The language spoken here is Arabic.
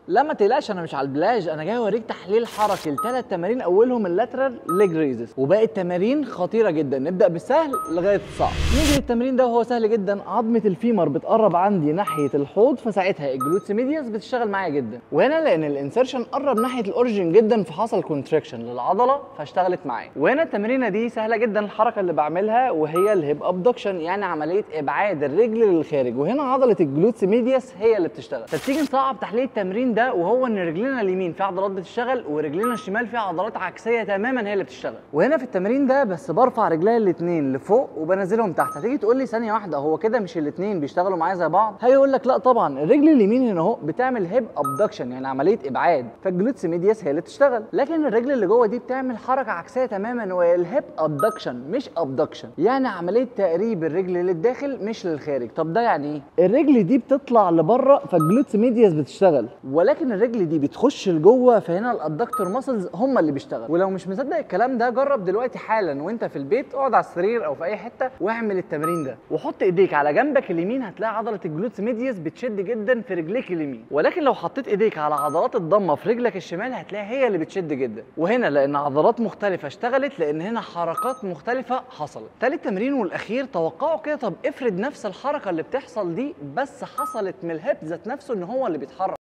لا ما تقلقش، انا مش على البلاج، انا جاي اوريك تحليل حركي لثلاث تمارين، اولهم اللاترال ليج ريزز، وباقي التمارين خطيره جدا. نبدا بالسهل لغايه الصعب. نيجي للتمرين ده وهو سهل جدا. عظمه الفيمر بتقرب عندي ناحيه الحوض، فساعتها الجلوتس ميدياس بتشتغل معايا جدا، وهنا لان الانسرشن قرب ناحيه الاوريجن جدا فحصل كونتراكشن للعضله فاشتغلت معايا. وهنا التمرينه دي سهله جدا، الحركه اللي بعملها وهي الهيب ابدكشن، يعني عمليه ابعاد الرجل للخارج، وهنا عضله الجلوتس ميدياس هي اللي بتشتغل. طب تيجي نصعب تحليل التمرين ده، وهو ان رجلنا اليمين في عضلات بتشتغل ورجلنا الشمال في عضلات عكسيه تماما هي اللي بتشتغل. وهنا في التمرين ده بس برفع رجلي الاثنين لفوق وبنزلهم تحت. هتيجي تقول لي ثانيه واحده، هو كده مش الاثنين بيشتغلوا معايا زي بعض؟ هيقول لك لا طبعا، الرجل اليمين هنا اهو بتعمل هيب ابدكشن يعني عمليه ابعاد، فالجلوتس ميدياس هي اللي تشتغل، لكن الرجل اللي جوه دي بتعمل حركه عكسيه تماما وهي الهيب ادكشن مش ابدكشن، يعني عمليه تقريب الرجل للداخل مش للخارج. طب ده يعني ايه؟ الرجل دي بتطلع لبره فالجلوتس ميدياس بتشتغل، ولكن الرجل دي بتخش لجوه فهنا الادكتور ماسلز هم اللي بيشتغل. ولو مش مصدق الكلام ده، جرب دلوقتي حالا وانت في البيت، اقعد على السرير او في اي حته واعمل التمرين ده، وحط ايديك على جنبك اليمين، هتلاقي عضله الجلوتس ميدياس بتشد جدا في رجليك اليمين، ولكن لو حطيت ايديك على عضلات الضمه في رجلك الشمال هتلاقي هي اللي بتشد جدا. وهنا لان عضلات مختلفه اشتغلت، لان هنا حركات مختلفه حصلت. تالت تمرين والاخير، توقعوا كده، طب افرض نفس الحركه اللي بتحصل دي بس حصلت من الهيب ذات نفسه ان هو اللي بيتحرك.